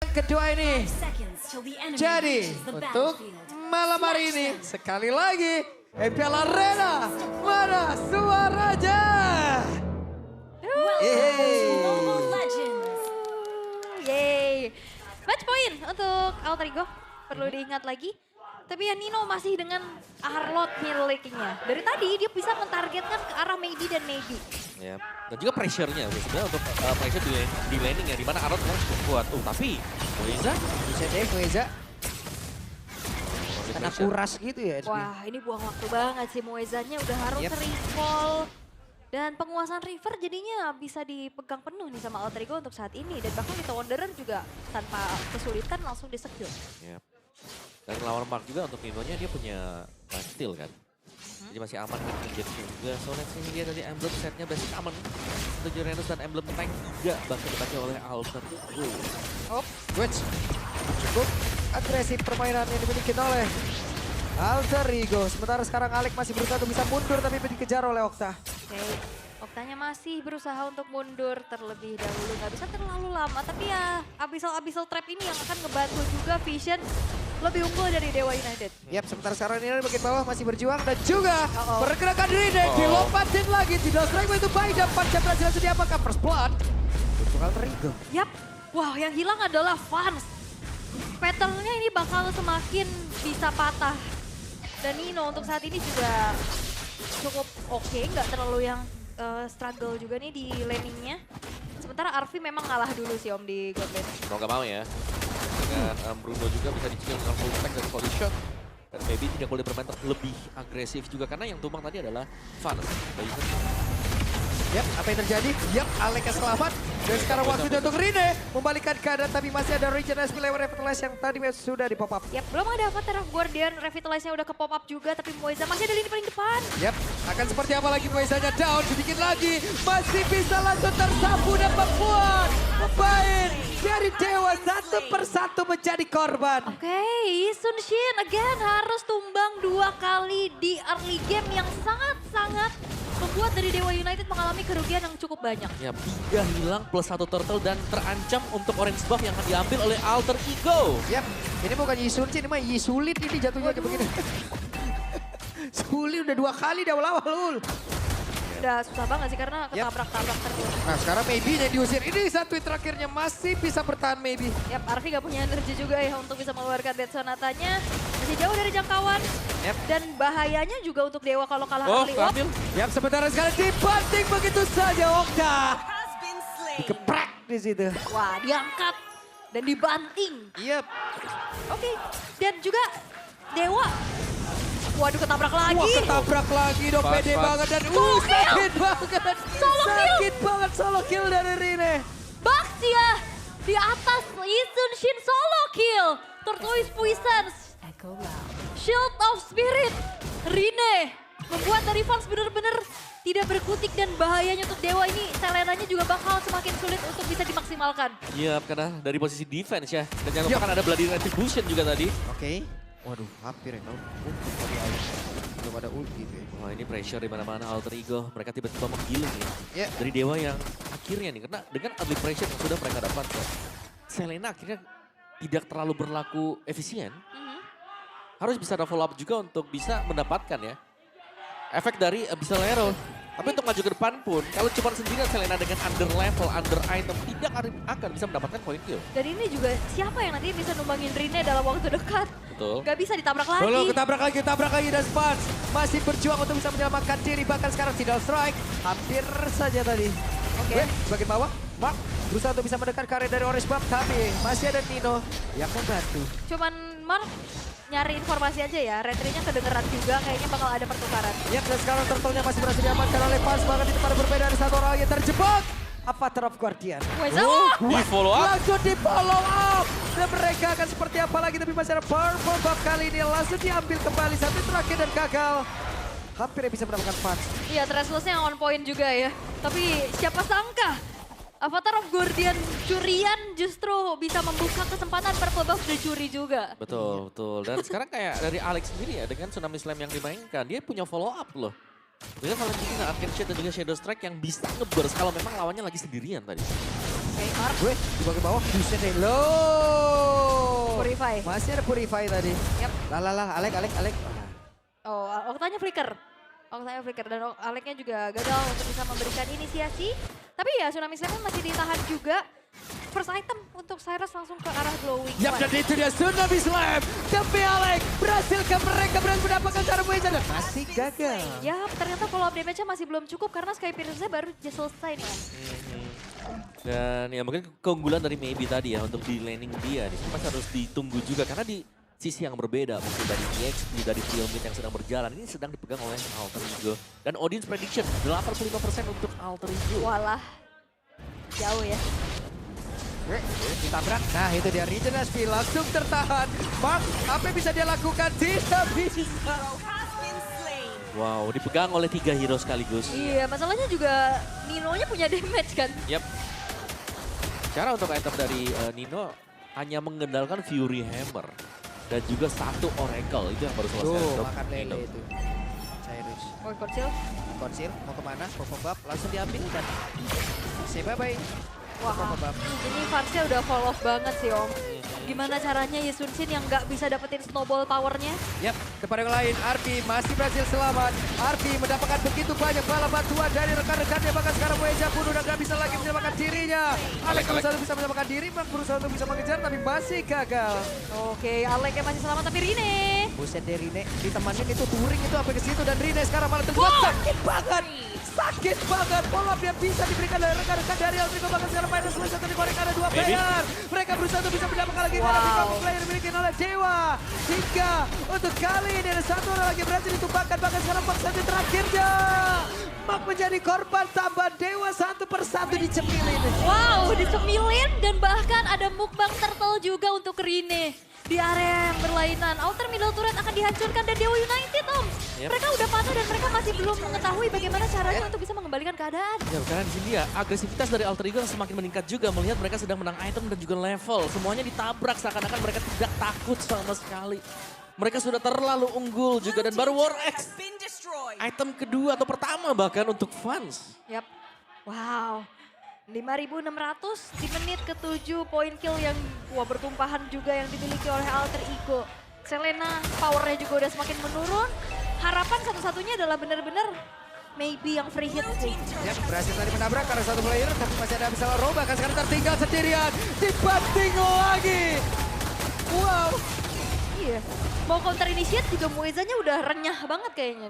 yang kedua ini. Jadi untuk malam hari ini sekali lagi MPL Arena mana suaranya? Yeay. Match point untuk Alter Ego. Perlu diingat lagi. Tapi ya Nino masih dengan Arlot miliknya. Dari tadi dia bisa mentargetkan ke arah Maybe dan Maybe. Ya. Dan juga pressure-nya sebenarnya untuk pressure di laning ya. Dimana Arlot memang cukup kuat. Tapi Moeza Bisa deh Moeza. Karena kuras gitu ya. Wah ini buang waktu banget sih Moezanya udah harus recall. Dan penguasaan River jadinya bisa dipegang penuh nih sama Alter Ego untuk saat ini. Dan bahkan Little Wanderer juga tanpa kesulitan langsung di-secure. ya. Dan lawan Mark juga untuk Nino-nya dia punya lifesteal kan. Jadi masih aman kan menjadi juga. So next ini dia tadi emblem setnya basic aman. Untuk Jurenus dan emblem tank juga bakal dipakai oleh Alter Ego. Oh, Twitch. Cukup agresif permainan yang dimiliki oleh Alter Ego. Sementara sekarang Alek masih berusaha untuk bisa mundur tapi dikejar oleh Okta. Oke, Oktanya masih berusaha untuk mundur terlebih dahulu. Nggak bisa terlalu lama, tapi ya Abyssal Trap ini yang akan ngebantu juga Vision lebih unggul dari Dewa United. Yap, sementara sekarang ini bagian bawah masih berjuang dan juga pergerakan Rine dilompatin lagi. Tidak strike itu baik dan punch berhasil sedia apakah first blood untuk Alter Ego. Yap, wah yang hilang adalah Vans. Patternnya ini bakal semakin bisa patah. Dan Nino untuk saat ini juga cukup oke, nggak terlalu yang struggle juga nih di laningnya. Sementara Arfi memang ngalah dulu sih Om di god lane. Mau gak mau ya. Dengan Bruno juga bisa dicicil dengan full stack dan body shot. Dan maybe tidak boleh bermain lebih agresif juga. Karena yang tumbang tadi adalah Vanes. Yap, apa yang terjadi? Yap, Alek selamat. Dan sekarang waktunya untuk Rine membalikan keadaan tapi masih ada Regenerate lewat Revitalize yang tadi sudah di pop up. Yap, belum ada Avatar of Guardian, Revitalize-nya udah ke pop up juga tapi Moeza masih ada lini paling depan. Yap, akan seperti apa lagi Moezanya down, sedikit lagi. Masih bisa langsung tersapu dan membuat pemain dari Dewa satu persatu menjadi korban. Oke, Sun Shin again harus tumbang 2 kali di early game yang sangat-sangat membuat dari Dewa United mengalami kerugian yang cukup banyak. Ya, 3 hilang plus 1 turtle dan terancam untuk orange buff yang akan diambil oleh Alter Ego. Yap, ini bukan Yisun sih, ini mah Yisulit ini jatuhnya kayak begini. Sulit udah 2 kali di awal-awal. Udah susah banget sih karena ketabrak-tabrak terus. Nah sekarang Maybe yang diusir. Ini satu tweet terakhirnya masih bisa bertahan Maybe. Yap, Arfi gak punya energi juga ya untuk bisa mengeluarkan Death Sonatanya. Masih jauh dari jangkauan. Yap. Dan bahayanya juga untuk Dewa kalau kalah early off. Yap, sementara sekarang dibanting begitu saja Okta. Dikeprak di situ. Wah, diangkat dan dibanting. Yap. Oke, dan juga Dewa. Waduh, ketabrak lagi. Wah, ketabrak lagi dong, pede banget dan sakit banget. Sakit banget solo kill dari Rine. Baxia di atas Yisun Shin solo kill. Tortoise Puissance. Shield of Spirit. Rine membuat dari Vans benar-benar tidak berkutik dan bahayanya untuk Dewa ini Selenanya juga bakal semakin sulit untuk bisa dimaksimalkan. Iya, karena dari posisi defense ya. Dan jangan lupa kan ada Bloody Retribution juga tadi. Oke. Waduh, hampir ya kalau belum ada ulti gitu ya. Wah, ini pressure di mana-mana Alter Ego. Mereka tiba-tiba menggiling ya. Ya. Dari Dewa yang akhirnya nih, karena dengan early pressure yang sudah mereka dapatkan, Selena akhirnya tidak terlalu berlaku efisien. Harus bisa ada follow up juga untuk bisa mendapatkan ya efek dari Abyssal Arrow. Tapi untuk maju ke depan pun, kalau cuma sendirian Selena dengan under level, under item, tidak akan bisa mendapatkan point kill. Dan ini juga siapa yang nanti bisa numbangin Rine dalam waktu dekat. Betul. Gak bisa ditabrak lagi. Belum ketabrak lagi dan Spans masih berjuang untuk bisa menyelamatkan diri. Bahkan sekarang tidak strike. Hampir saja tadi. Oke, bagian bawah. Mark berusaha untuk bisa mendekat ke area dari Orange Buff. Tapi masih ada Nino yang membantu. Cuman Mark nyari informasi aja ya. Retry-nya kedengeran juga. Kayaknya bakal ada pertukaran. Yap, dan sekarang turtle-nya masih berhasil diamankan oleh Vans. Bahkan itu pada berbeda ada satu orang yang terjebak. Avatar of Guardian. Moeza, Di follow up. Langsung di follow up. Dan mereka akan seperti apa lagi. Tapi masih ada purple buff kali ini. Langsung diambil kembali. Satu terakhir dan gagal. Hampir bisa mendapatkan Vans. iya Thresholds-nya on point juga ya. Tapi siapa sangka Avatar of Guardian curian justru bisa membuka kesempatan purple buff dicuri juga. Betul, betul. Dan sekarang kayak dari Alex sendiri ya, dengan Tsunami Slam yang dimainkan, dia punya follow up loh. Dengan Valentina, Arcane Shade dan juga Shadow Strike yang bisa nge-burst kalau memang lawannya lagi sendirian tadi. Oke, Mark. Gue di bagian bawah, buset deh. Loh. Purify. Masih ada Purify tadi. Yap. Lah, Alek. Oh, Oktanya flicker. Oktanya flicker dan Aleknya juga gagal untuk bisa memberikan inisiasi. Tapi ya Tsunami Slam masih ditahan juga. First item untuk Cyrus langsung ke arah glowing. Yap, One. dan itu dia Tsunami Slam. Demi Alek, berhasil mereka berhasil mendapatkan cara Mueza dan masih gagal. Ya, ternyata follow up damage-nya masih belum cukup karena Sky Pierce-nya baru just selesai nih. Dan ya mungkin keunggulan dari Maybe tadi ya untuk di laning dia. Di sini masih harus ditunggu juga karena di sisi yang berbeda. Mungkin dari EXP, dari Philmid yang sedang berjalan. Ini sedang dipegang oleh Alter Ego. Dan audience prediction 85% untuk Alter Ego. Walah, jauh ya. Ditabrak. Nah itu dia Regenerate Speed langsung tertahan. Mark, apa yang bisa dia lakukan? Tidak bisa. Wow, dipegang oleh 3 hero sekaligus. Iya, masalahnya juga Nino-nya punya damage kan. Yap. Cara untuk item dari Nino hanya mengendalikan Fury Hammer. Dan juga 1 Oracle, itu yang baru selesai Tuh, untuk makan Nino. lele itu. Cyrus. Oh, Konsil. Konsil, mau kemana? Mau pop-up, langsung diambil dan say bye-bye. Wah, Pop-up. ini Varsnya udah fall off banget sih Om. Gimana caranya Yisun Shin yang nggak bisa dapetin snowball powernya? Yap, kepada yang lain, Arpi masih berhasil selamat. Arpi mendapatkan begitu banyak bala bantuan dari rekan-rekannya, bahkan sekarang Mueza pun udah gak bisa lagi menyelamatkan dirinya. Alek berusaha untuk bisa menyelamatkan diri, Mark berusaha untuk bisa mengejar, tapi masih gagal. Oke, Alek yang masih selamat tapi Rine. Buset deh Rine, ditemenin itu touring itu sampai ke situ dan Rine sekarang malah terbuat sakit banget. Sakit banget, bola dia bisa diberikan dari rekan-rekan dari Altrico, bahkan sekarang minus 1 digoreng ada 2 player. Mereka berusaha untuk bisa mendapatkan lagi karena player dimiliki oleh Dewa. Hingga untuk kali ini ada 1 orang lagi berhasil ditumpahkan, bahkan sekarang Mark satu terakhirnya. Mark menjadi korban tambahan Dewa 1 persatu dicemilin. Wow, dicemilin dan bahkan ada mukbang turtle juga untuk Rine. Di area yang berlainan, outer middle turret akan dihancurkan dan Dewa United Om. Yep. Mereka udah panas dan mereka masih belum mengetahui bagaimana caranya untuk bisa mengembalikan keadaan. Ya karena di sini ya agresivitas dari Alter Ego semakin meningkat juga melihat mereka sedang menang item dan juga level. Semuanya ditabrak seakan-akan mereka tidak takut sama sekali. Mereka sudah terlalu unggul juga dan baru War X. Item kedua atau pertama bahkan untuk fans. Yap. Wow. 5.600 di menit ke-7 poin kill yang bertumpahan juga yang dimiliki oleh Alter Ego. Selena powernya juga udah semakin menurun. Harapan satu-satunya adalah benar-benar Maybe yang free hit sih. Ya, berhasil tadi menabrak karena 1 player, tapi masih ada bisa roba kan sekarang tertinggal sendirian. Dibanting lagi. Wow. Iya. Mau counter initiate juga Muezanya udah renyah banget kayaknya.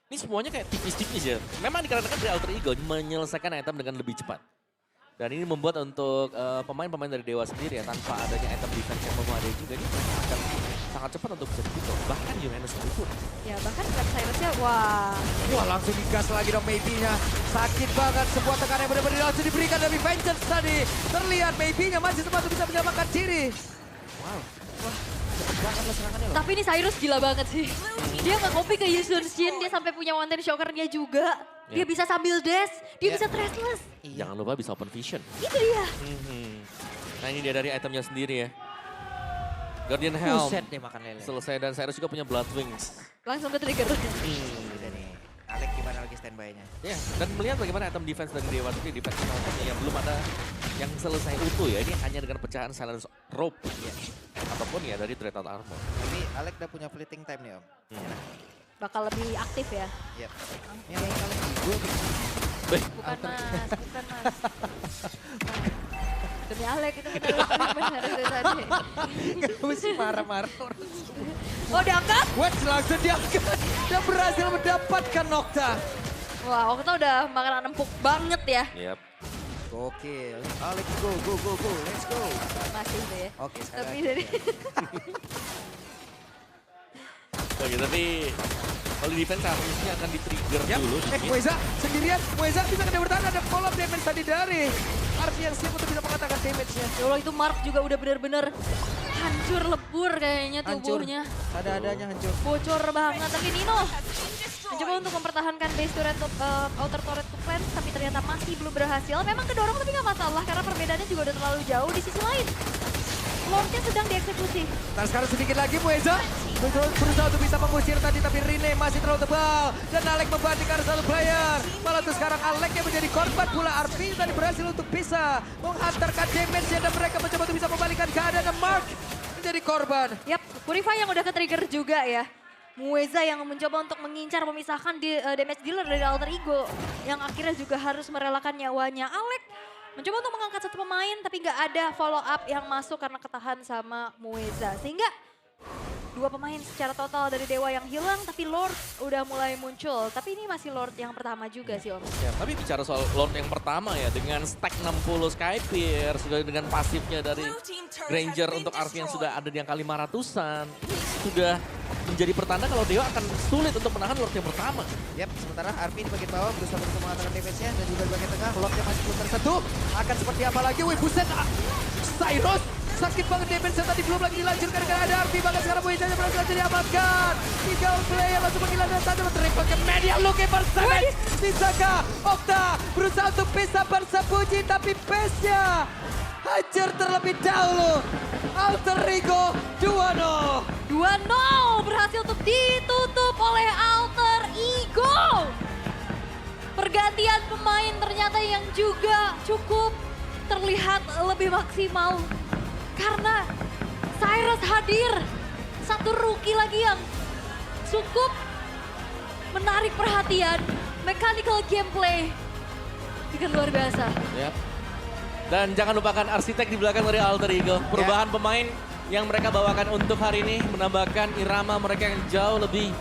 Ini semuanya kayak tipis-tipis ya. Memang dikarenakan dari Alter Ego menyelesaikan item dengan lebih cepat. Dan ini membuat untuk pemain-pemain dari Dewa sendiri ya, tanpa adanya item defense yang memadai juga, ini akan sangat cepat untuk bisa dibutuh. Bahkan Yohanes sekalipun. Ya bahkan Black Cyrusnya wah. Wah langsung digas lagi dong Maybe-nya. Sakit banget, sebuah tekanan yang benar-benar langsung diberikan dari Vengeance tadi. Terlihat Maybe-nya masih sempat bisa menyelamatkan diri. Wow. Wah, cepet banget lah serangannya loh. Tapi ini Cyrus gila banget sih. Dia nggak ngopi ke Yisun Shin, dia sampai punya one time shocker dia juga. Dia bisa sambil dash, dia bisa trashless. Jangan lupa bisa open vision. Itu dia. Nah ini dia dari itemnya sendiri ya. Guardian Helm. Buset deh makan lele. Selesai dan Cyrus juga punya Blood Wings. Langsung ke trigger. Udah nih. Alek gimana lagi standby-nya? Ya, dan melihat bagaimana item defense dari Dewa ini defense yang belum ada yang selesai utuh ya. Ini hanya dengan pecahan Silence Rope ya. Ataupun ya dari Dreadnought Armor. Tapi Alek udah punya fleeting time nih Om. Bakal lebih aktif ya. Yep. Ini Alek kalau gue Bukan mas, bukan mas. Demi Alek itu kita benar dari tadi. Gak mesti marah-marah orang. Oh diangkat? What? Langsung diangkat. Dan berhasil mendapatkan Nocta. Wah Okta udah makanan empuk banget ya. Yap. Gokil. Alek go, let's go. Masih itu ya. Oke sekarang. Tapi dari Oke, tapi kalau defense harusnya akan di-trigger dulu. Mueza sendirian. Mueza bisa kena bertahan. Ada follow-up damage tadi dari Arfi yang siap untuk bisa mengatakan damage-nya. ya Allah itu Mark juga udah bener-bener hancur lebur kayaknya Hancur. tubuhnya. Ada-adanya hancur. Bocor banget. Tapi Nino mencoba untuk mempertahankan base turret outer turret to flank, tapi ternyata masih belum berhasil. Memang kedorong tapi nggak masalah karena perbedaannya juga udah terlalu jauh di sisi lain. Lordnya sedang dieksekusi. Nah sekarang sedikit lagi Mueza. Berusaha untuk bisa mengusir tadi tapi Rine masih terlalu tebal. Dan Alek membandingkan satu player. Malah tuh sekarang Alek yang menjadi korban pula. Arvin tadi berhasil untuk bisa menghantarkan damage dan mereka mencoba untuk bisa membalikan keadaan dan Mark menjadi korban. Yap, Purify yang udah ke-trigger juga ya. Mueza yang mencoba untuk mengincar memisahkan damage dealer dari Alter Ego. Yang akhirnya juga harus merelakan nyawanya. Alek mencoba untuk mengangkat satu pemain tapi nggak ada follow up yang masuk karena ketahan sama Mueza. Sehingga dua pemain secara total dari Dewa yang hilang tapi Lord udah mulai muncul. Tapi ini masih Lord yang pertama juga sih Om. Ya, tapi bicara soal Lord yang pertama ya, dengan stack 60 Skypier, sudah dengan pasifnya dari Granger untuk Arvin yang sudah ada di angka 500-an. Sudah menjadi pertanda kalau Dewa akan sulit untuk menahan Lord yang pertama. Yap, sementara Arvin di bagian bawah berusaha untuk mengatakan damage-nya dan juga di bagian tengah Lordnya masih belum tersentuh. Akan seperti apa lagi? Wih buset, Cyrus sakit banget damage tadi belum lagi dilanjutkan karena ada Arvin. Bahkan sekarang Mueza yang berhasil diamankan. 3 player langsung menghilangkan saja triple ke media looking for damage. Bisakah Okta berusaha untuk bisa bersembunyi tapi pace-nya hancur terlebih dahulu. Alter Ego 2-0. 2-0 berhasil untuk ditutup oleh Alter Ego. Pergantian pemain ternyata yang juga cukup terlihat lebih maksimal. Karena Cyrus hadir, satu rookie lagi yang cukup menarik perhatian. Mechanical gameplay juga luar biasa. Yap. Dan jangan lupakan arsitek di belakang dari Alter Ego. Perubahan pemain yang mereka bawakan untuk hari ini menambahkan irama mereka yang jauh lebih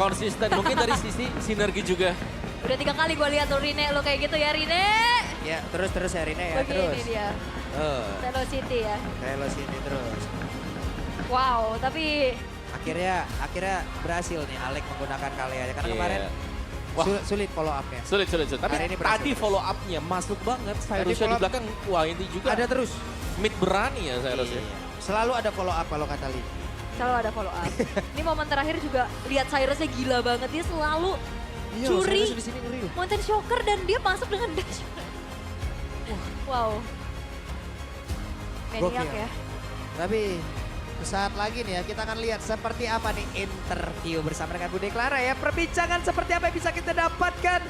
konsisten. Mungkin dari sisi sinergi juga. Udah 3 kali gue lihat tuh Rine lo kayak gitu ya Rine. Ya terus ya Rine ya Begini terus. dia. Velocity ya. Velocity terus. Wow, tapi Akhirnya berhasil nih Alek menggunakan kalian karena kemarin Wah. sulit follow up-nya. Sulit. Tapi Hari ini berhasil. tadi follow up-nya masuk banget. Cyrusnya follow di up. belakang, wah ini juga Ada terus. mid berani ya Cyrus ya. Iya. Selalu ada follow up kalau kata Lee. selalu ada follow up. Ini momen terakhir juga lihat Cyrusnya gila banget. Dia selalu Iya, curi Cyrus di sini ngeri loh. Mountain Shocker dan dia masuk dengan dash. Wow. Maniac Gokil. ya. Tapi saat lagi nih ya kita akan lihat seperti apa nih interview bersama dengan Bude Clara ya. Perbincangan seperti apa yang bisa kita dapatkan.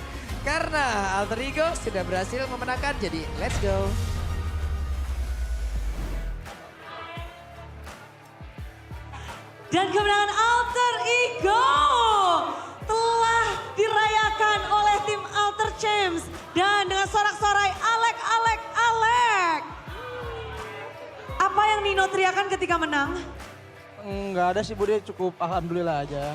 Karena Alter Ego sudah berhasil memenangkan jadi let's go. Dan kemenangan Alter Ego telah dirayakan oleh tim Alter Champs. Dan dengan sorak-sorai Alek. Apa yang Nino teriakan ketika menang? Enggak ada sih Bude, cukup alhamdulillah aja.